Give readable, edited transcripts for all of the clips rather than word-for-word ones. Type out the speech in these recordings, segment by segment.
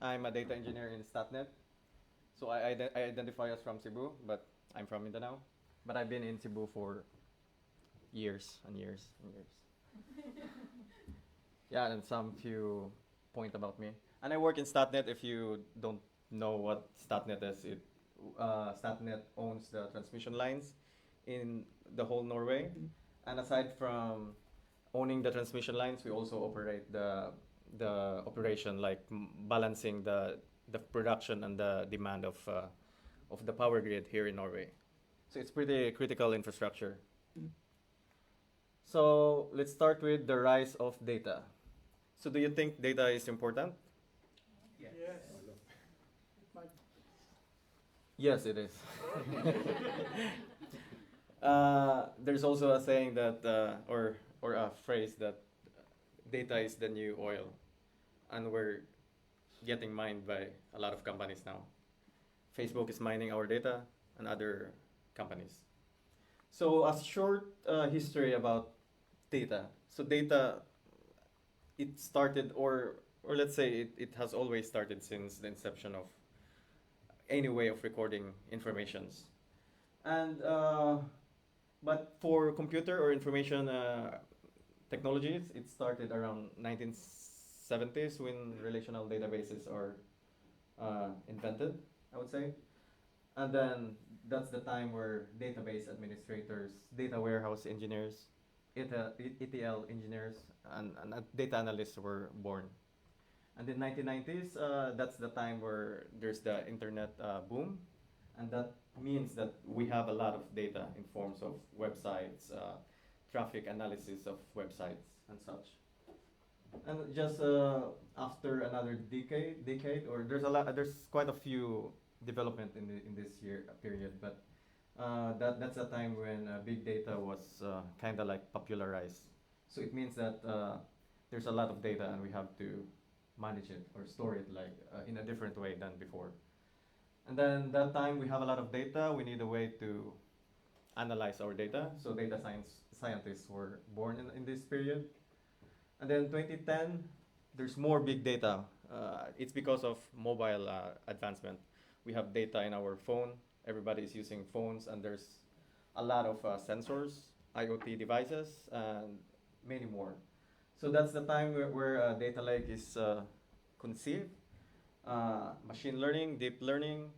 I'm a data engineer in Statnet. So I identify as from Cebu, but I'm from Mindanao. But I've been in Cebu for years and years and years. Yeah, and some few point about me. And I work in Statnet. If you don't know what Statnet is, Statnet owns the transmission lines in the whole Norway. And aside from owning the transmission lines, we also operate the operation, like balancing the production and the demand of the power grid here in Norway. So it's pretty critical infrastructure. So let's start with the rise of data. So do you think data is important? Yes. Yes, it is. There's also a saying that, or a phrase that data is the new oil, and we're getting mined by a lot of companies now. Facebook is mining our data, and other companies. So a short history about data. So data, it started, or let's say it has always started since the inception of any way of recording informations. And but for computer or information technologies, it started around 1970s when relational databases are invented, I would say. And then that's the time where database administrators, data warehouse engineers, ETL engineers, and data analysts were born. And in 1990s, that's the time where there's the internet boom, and that means that we have a lot of data in forms of websites, traffic analysis of websites, and such. And just after another decade, or there's quite a few development in this year period, but that's a time when big data was kind of like popularized. So it means that there's a lot of data, and we have to manage it or store it like in a different way than before. And then that time we have a lot of data, we need a way to analyze our data. So data scientists were born in this period. And then 2010, there's more big data. It's because of mobile advancement. We have data in our phone. Everybody is using phones, and there's a lot of sensors, IoT devices, and many more. So that's the time where data lake is conceived. Machine learning, deep learning,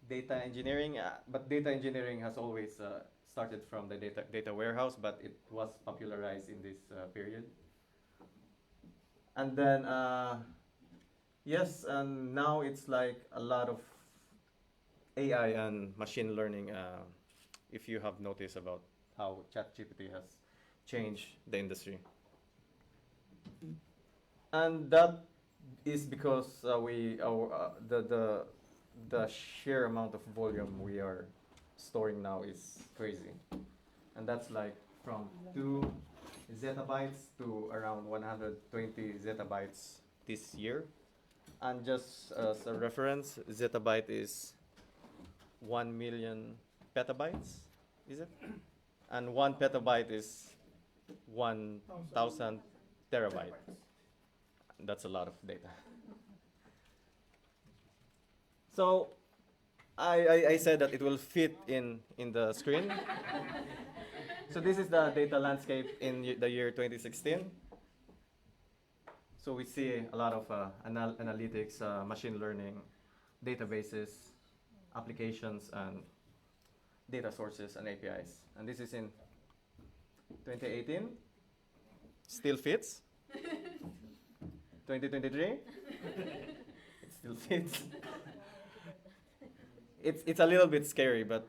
data engineering. But data engineering has always started from the data warehouse, but it was popularized in this period. And then, yes, and now it's like a lot of AI and machine learning. If you have noticed about how ChatGPT has changed the industry. And that is because the sheer amount of volume we are storing now is crazy, and that's like from 2 zettabytes to around 120 zettabytes this year. And just as a reference, zettabyte is 1 million petabytes, is it? And 1 petabyte is 1,000 terabytes. That's a lot of data. So I said that it will fit in the screen. So this is the data landscape in the year 2016. So we see a lot of analytics, machine learning, databases, applications, and data sources and APIs. And this is in 2018. Still fits. 2023. It still fits. It's a little bit scary, but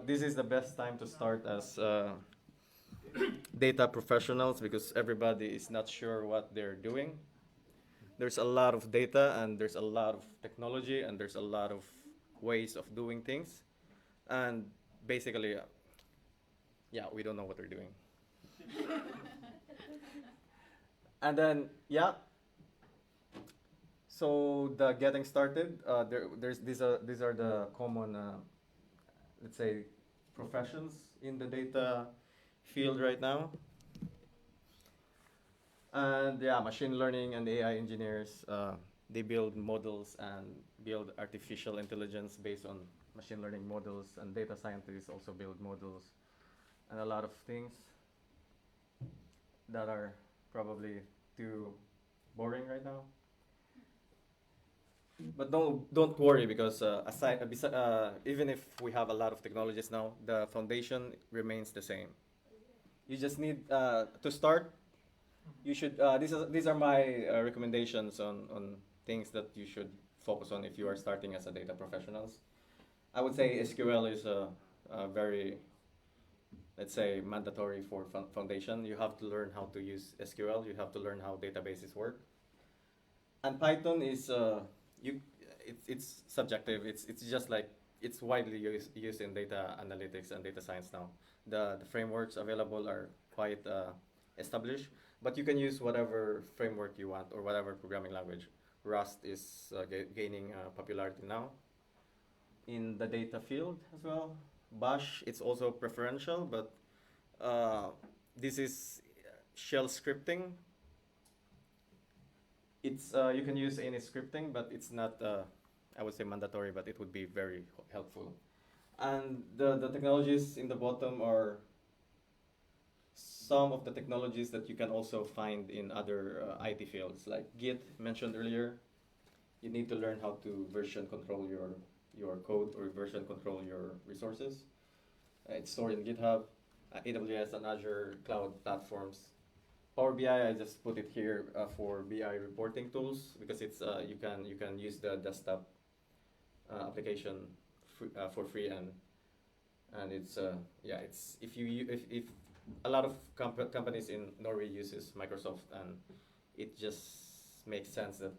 this is the best time to start as data professionals, because everybody is not sure what they're doing. There's a lot of data, and there's a lot of technology, and there's a lot of ways of doing things, and basically, yeah, we don't know what we're doing. And then, yeah. So the getting started, these are the common, let's say, professions in the data field right now. And yeah, machine learning and AI engineers, They build models and build artificial intelligence based on machine learning models, and data scientists also build models and a lot of things that are probably too boring right now. But don't worry, because even if we have a lot of technologies now, the foundation remains the same. You just need to start. You should. These are my recommendations on things that you should focus on if you are starting as a data professionals. I would say SQL is a very, let's say, mandatory for foundation. You have to learn how to use SQL. You have to learn how databases work. And Python is it's subjective. It's just like it's widely used in data analytics and data science now. The frameworks available are quite established, but you can use whatever framework you want or whatever programming language. Rust is gaining popularity now in the data field as well. Bash, it's also preferential, but this is shell scripting. It's you can use any scripting, but it's not I would say mandatory, but it would be very helpful. And the technologies in the bottom are some of the technologies that you can also find in other IT fields, like Git mentioned earlier. You need to learn how to version control your code or version control your resources. It's stored in GitHub, AWS and Azure cloud platforms. Power BI, I just put it here for BI reporting tools, because it's you can use the desktop application for free, and it's yeah, it's if a lot of companies in Norway uses Microsoft, and it just makes sense that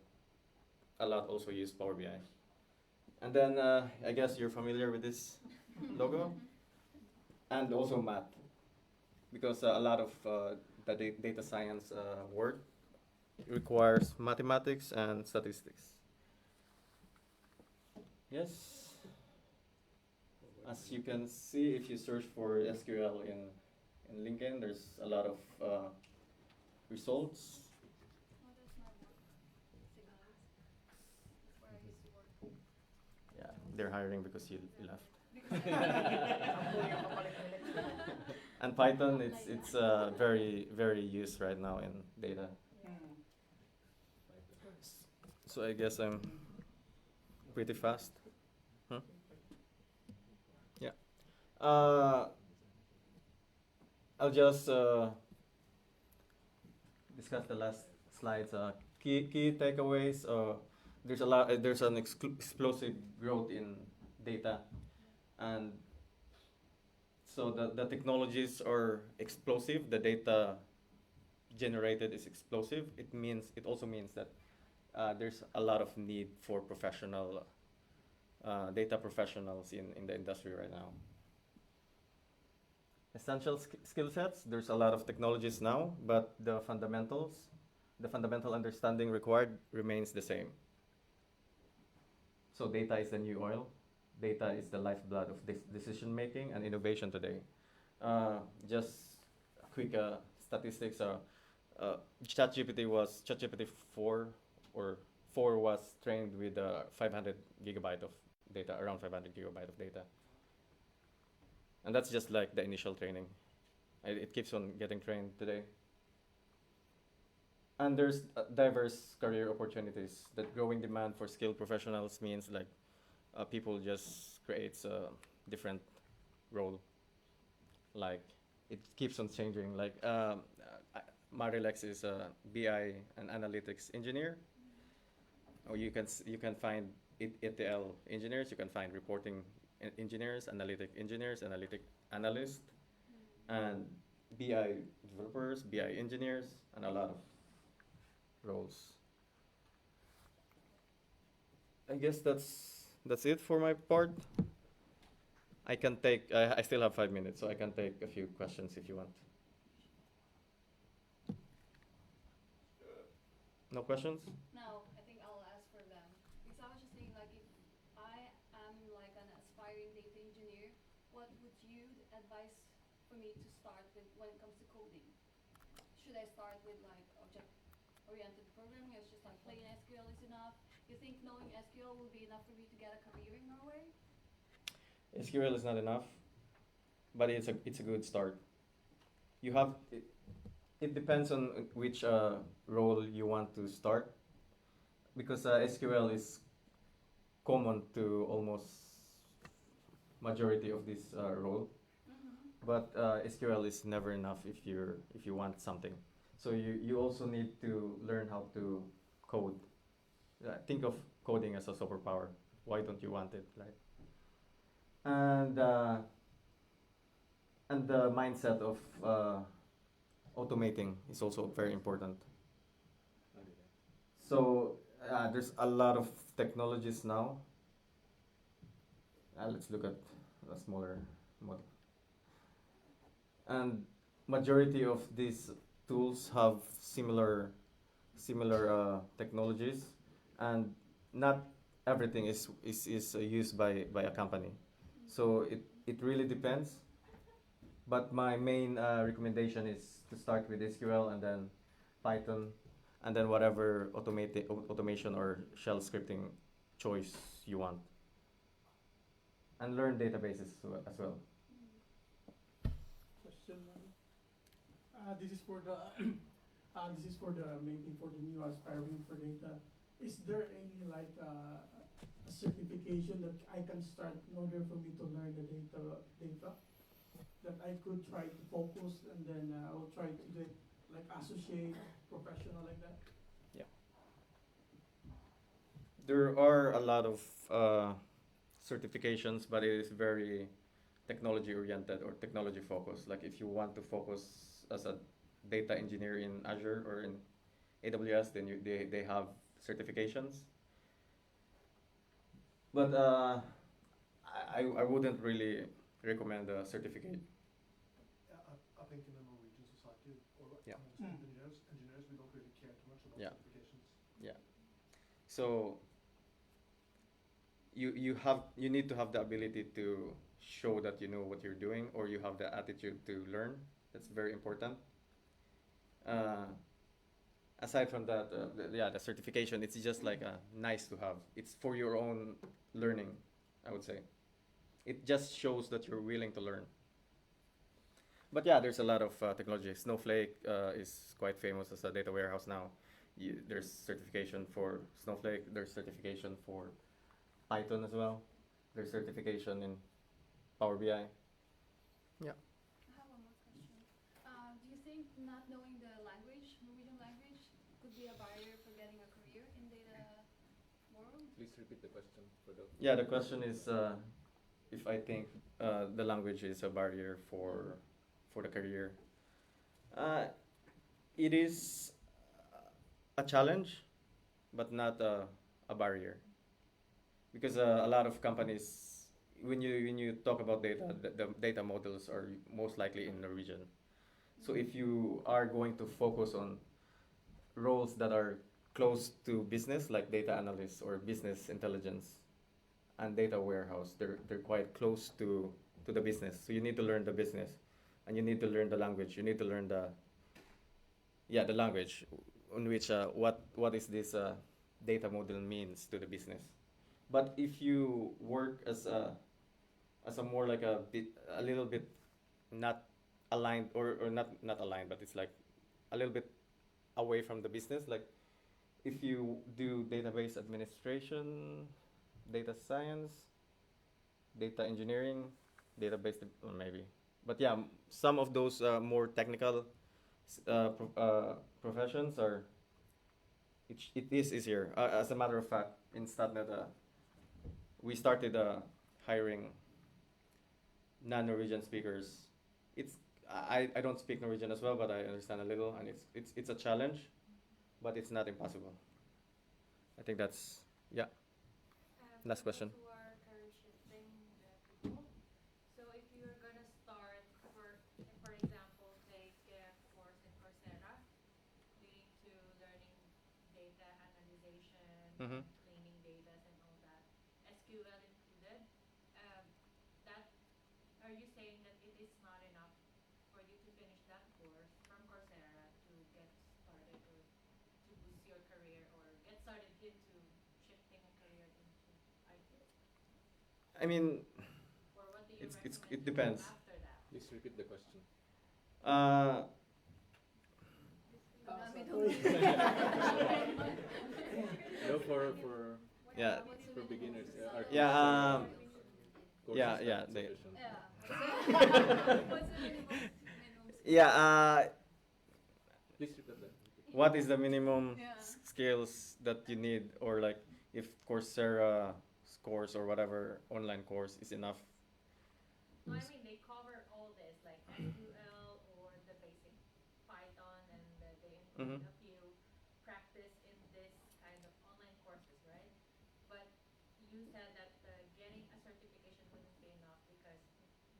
a lot also use Power BI. And then I guess you're familiar with this logo, and also math, because a lot of the data science work requires mathematics and statistics. Yes. As you can see, if you search for SQL in LinkedIn, there's a lot of results. Yeah, they're hiring because you left. And Python, it's very used right now in data. So I guess I'm pretty fast. Huh? Yeah. I'll just discuss the last slides. Key takeaways. There's an explosive growth in data, and so the technologies are explosive. The data generated is explosive. It also means that there's a lot of need for professional data professionals in the industry right now. Essential skill sets. There's a lot of technologies now, but the fundamental understanding required remains the same. So data is the new oil. Data is the lifeblood of decision making and innovation today. Just quick statistics. ChatGPT 4 or 4 was trained with 500 gigabyte of data, around 500 gigabyte of data. And that's just like the initial training. It keeps on getting trained today. And there's diverse career opportunities. That growing demand for skilled professionals means like people just creates a different role. Like it keeps on changing. Like Marilex is a BI and analytics engineer. Or you can find ETL engineers. You can find reporting engineers, analytic analysts, and BI developers, BI engineers, and a lot of roles. I guess that's it for my part. I can take. I still have 5 minutes, so I can take a few questions if you want. No questions? No, I think I'll ask for them. Because I was just thinking, like, if I am like an aspiring data engineer, what would you advise for me to start with when it comes to coding? Should I start with like SQL-oriented programming? It's just like plain SQL is enough. You think knowing SQL will be enough for me to get a career in Norway? SQL is not enough, but it's a good start. You have it depends on which role you want to start, because SQL is common to almost majority of this role, but SQL is never enough if you want something. So you also need to learn how to code. Think of coding as a superpower. Why don't you want it, right? And the mindset of automating is also very important. So there's a lot of technologies now. Let's look at a smaller model. And majority of these tools have similar technologies, and not everything is used by a company. So it really depends. But my main recommendation is to start with SQL and then Python, and then whatever automation or shell scripting choice you want. And learn databases as well. Question. This is for the this is for the maybe for the new aspiring for data. Is there any like a certification that I can start in order for me to learn the data that I could try to focus, and then I will try to get like associate professional like that? Yeah. There are a lot of certifications, but it is very technology oriented or technology focused. Like if you want to focus as a data engineer in Azure or in AWS, then they have certifications. But I wouldn't really recommend a certificate. I think in the Norwegian society, or Yeah. engineers, we don't really care too much about Yeah. certifications. Yeah. So you need to have the ability to show that you know what you're doing, or you have the attitude to learn. That's very important. Aside from that, the certification, it's just like nice to have. It's for your own learning, I would say. It just shows that you're willing to learn. But yeah, there's a lot of technology. Snowflake is quite famous as a data warehouse now. There's certification for Snowflake. There's certification for Python as well. There's certification in Power BI. Yeah. I have one more question. Do you think not knowing the language, Norwegian language, could be a barrier for getting a career in data world? Please repeat the question for the. Yeah, the question is if I think the language is a barrier for the career. It is a challenge, but not a barrier. Because a lot of companies, when you talk about data, the data models are most likely in Norwegian. So if you are going to focus on roles that are close to business, like data analyst or business intelligence and data warehouse, they're quite close to the business. So you need to learn the business, and you need to learn the language. You need to learn the language on which what is this data model means to the business. But if you work as a more like a little bit not aligned or not aligned, but it's like a little bit away from the business, like if you do database administration, data science, data engineering, database maybe. But yeah, some of those more technical professions are it is easier. As a matter of fact, in Statnet, we started hiring non-Norwegian speakers. I don't speak Norwegian as well, but I understand a little, and it's a challenge, but it's not impossible. I think that's yeah. Last question. Who are career shifting people. So if you're gonna start for example, take a course in Coursera, leading to learning data analyzation, Mm-hmm. cleaning data and all that, SQL included. That are you saying that it is not enough for you to finish that course from Coursera to get started or to boost started into shifting a career into IT? I mean, Or what do you it recommend to do depends. after that? Please repeat the question. Uh, No, for yeah, for beginners. Our Yeah, courses yeah, are yeah, not they- sufficient. What's the minimum yeah. Please repeat that. What is the minimum Yeah. skills that you need, or like if Coursera course or whatever online course is enough? No, I mean they cover all this like SQL or the basic Python, and they include Mhm. a few practice in this kind of online courses, right? But you said that getting a certification wouldn't be enough because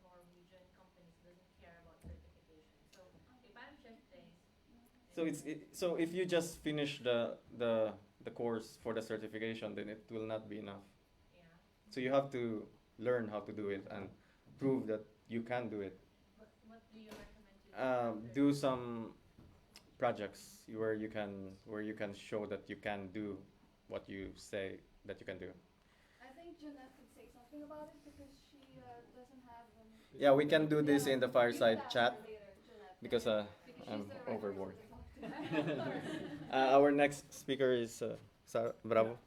Norwegian companies doesn't care about certification. So if I'm shifting, So if you just finish the course for the certification, then it will not be enough. yeah. So you have to learn how to do it and prove that you can do it. What do you recommend to do? After Do that? some projects where you can show that you can do what you say that you can do. I think Jeanette could say something about it because she doesn't have. Yeah, we can do this Yeah, in the you fireside could ask chat her later, Jeanette, because because I'm she's the right overboard. person to talk to. Our next speaker is Bravo.